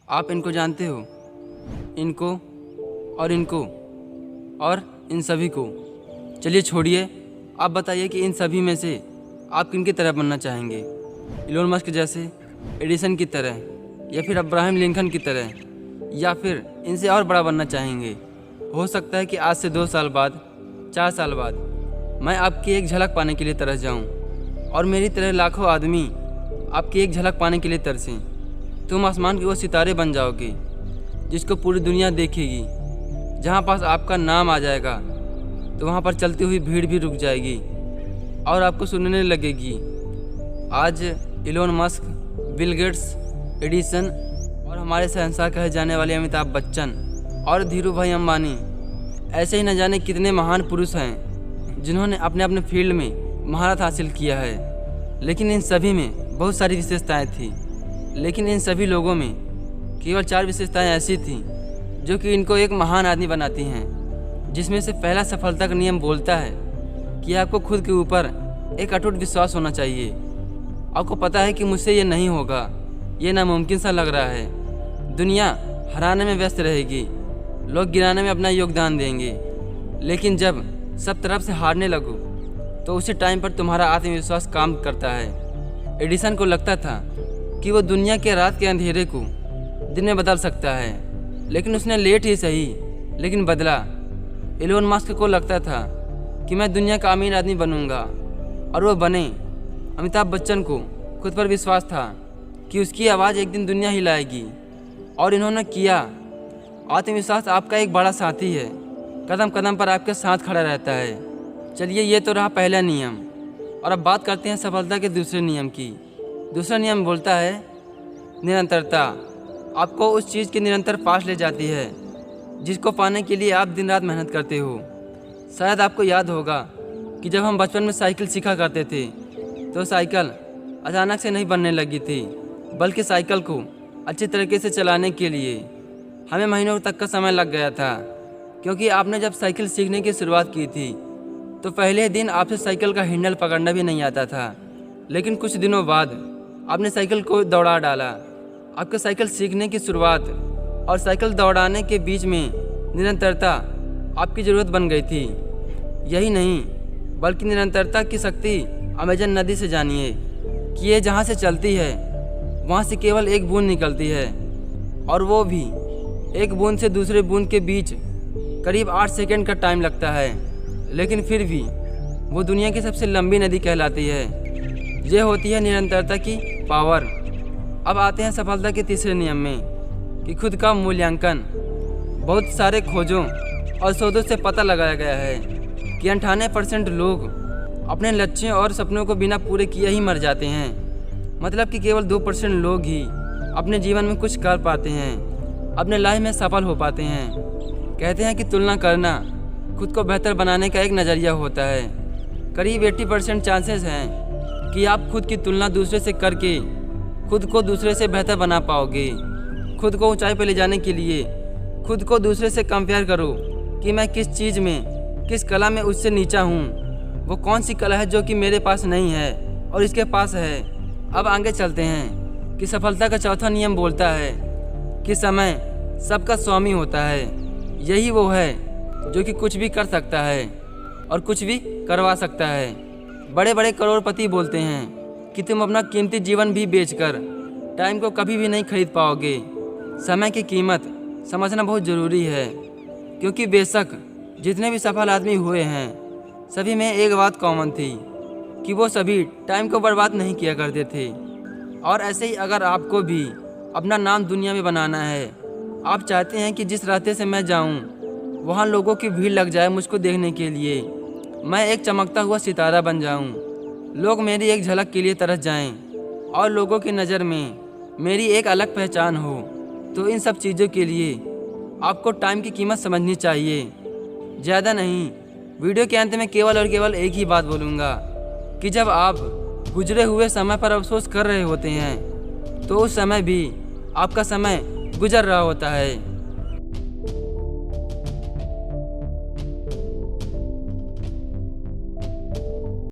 आप इनको जानते हो, इनको और इनको और इन सभी को। चलिए छोड़िए, आप बताइए कि इन सभी में से आप किन की तरह बनना चाहेंगे? इलोन मस्क जैसे, एडिसन की तरह, या फिर अब्राहम लिंकन की तरह, या फिर इनसे और बड़ा बनना चाहेंगे? हो सकता है कि आज से 2 साल बाद, 4 साल बाद मैं आपकी एक झलक पाने के लिए तरस जाऊं और मेरी तरह लाखों आदमी आपकी एक झलक पाने के लिए तरसें। तुम आसमान के वो सितारे बन जाओगे जिसको पूरी दुनिया देखेगी। जहाँ पास आपका नाम आ जाएगा तो वहाँ पर चलती हुई भीड़ भी रुक जाएगी और आपको सुनने लगेगी। आज Elon Musk, Bill Gates, Edison और हमारे शहंशाह कहे जाने वाले अमिताभ बच्चन और धीरू भाई अंबानी, ऐसे ही न जाने कितने महान पुरुष हैं जिन्होंने अपने अपने फील्ड में महारत हासिल किया है। लेकिन इन सभी में बहुत सारी विशेषताएं थी। लेकिन इन सभी लोगों में केवल 4 विशेषताएं ऐसी थीं जो कि इनको एक महान आदमी बनाती हैं। जिसमें से पहला सफलता का नियम बोलता है कि आपको खुद के ऊपर एक अटूट विश्वास होना चाहिए। आपको पता है कि मुझसे ये नहीं होगा, ये नामुमकिन सा लग रहा है। दुनिया हराने में व्यस्त रहेगी, लोग गिराने में अपना योगदान देंगे, लेकिन जब सब तरफ से हारने लगो तो उसी टाइम पर तुम्हारा आत्मविश्वास काम करता है। एडिसन को लगता था कि वो दुनिया के रात के अंधेरे को दिन में बदल सकता है, लेकिन उसने लेट ही सही लेकिन बदला। इलोन मस्क को लगता था कि मैं दुनिया का अमीर आदमी बनूंगा, और वो बने। अमिताभ बच्चन को खुद पर विश्वास था कि उसकी आवाज़ एक दिन दुनिया हिलाएगी, और इन्होंने किया। आत्मविश्वास आपका एक बड़ा साथी है, कदम कदम पर आपके साथ खड़ा रहता है। चलिए, ये तो रहा पहला नियम, और अब बात करते हैं सफलता के दूसरे नियम की। दूसरा नियम बोलता है निरंतरता। आपको उस चीज़ की निरंतर पास ले जाती है जिसको पाने के लिए आप दिन रात मेहनत करते हो। शायद आपको याद होगा कि जब हम बचपन में साइकिल सीखा करते थे तो साइकिल अचानक से नहीं बनने लगी थी, बल्कि साइकिल को अच्छी तरीके से चलाने के लिए हमें महीनों तक का समय लग गया था। क्योंकि आपने जब साइकिल सीखने की शुरुआत की थी तो पहले दिन आपसे साइकिल का हैंडल पकड़ना भी नहीं आता था, लेकिन कुछ दिनों बाद आपने साइकिल को दौड़ा डाला। आपके साइकिल सीखने की शुरुआत और साइकिल दौड़ाने के बीच में निरंतरता आपकी ज़रूरत बन गई थी। यही नहीं, बल्कि निरंतरता की शक्ति अमेजन नदी से जानिए कि ये जहाँ से चलती है वहाँ से केवल एक बूंद निकलती है, और वो भी एक बूंद से दूसरे बूंद के बीच करीब 8 सेकंड का टाइम लगता है। लेकिन फिर भी वो दुनिया की सबसे लंबी नदी कहलाती है। ये होती है निरंतरता की पावर। अब आते हैं सफलता के तीसरे नियम में कि खुद का मूल्यांकन। बहुत सारे खोजों और शोधों से पता लगाया गया है कि 98% लोग अपने लक्ष्यों और सपनों को बिना पूरे किए ही मर जाते हैं। मतलब कि केवल 2% लोग ही अपने जीवन में कुछ कर पाते हैं, अपने लाइफ में सफल हो पाते हैं। कहते हैं कि तुलना करना खुद को बेहतर बनाने का एक नज़रिया होता है। करीब 80% चांसेस हैं कि आप खुद की तुलना दूसरे से करके खुद को दूसरे से बेहतर बना पाओगे। खुद को ऊंचाई पर ले जाने के लिए खुद को दूसरे से कंपेयर करो कि मैं किस चीज़ में, किस कला में उससे नीचा हूँ। वो कौन सी कला है जो कि मेरे पास नहीं है और इसके पास है। अब आगे चलते हैं कि सफलता का चौथा नियम बोलता है कि समय सबका स्वामी होता है। यही वो है जो कि कुछ भी कर सकता है और कुछ भी करवा सकता है। बड़े बड़े करोड़पति बोलते हैं कि तुम अपना कीमती जीवन भी बेचकर टाइम को कभी भी नहीं खरीद पाओगे। समय की कीमत समझना बहुत ज़रूरी है, क्योंकि बेशक जितने भी सफल आदमी हुए हैं सभी में एक बात कॉमन थी कि वो सभी टाइम को बर्बाद नहीं किया करते थे। और ऐसे ही अगर आपको भी अपना नाम दुनिया में बनाना है, आप चाहते हैं कि जिस रास्ते से मैं जाऊं वहां लोगों की भीड़ लग जाए मुझको देखने के लिए, मैं एक चमकता हुआ सितारा बन जाऊं, लोग मेरी एक झलक के लिए तरस जाएं और लोगों की नज़र में मेरी एक अलग पहचान हो, तो इन सब चीज़ों के लिए आपको टाइम की कीमत समझनी चाहिए। ज़्यादा नहीं, वीडियो के अंत में केवल और केवल एक ही बात बोलूँगा कि जब आप गुजरे हुए समय पर अफसोस कर रहे होते हैं तो उस समय भी आपका समय गुजर रहा होता है।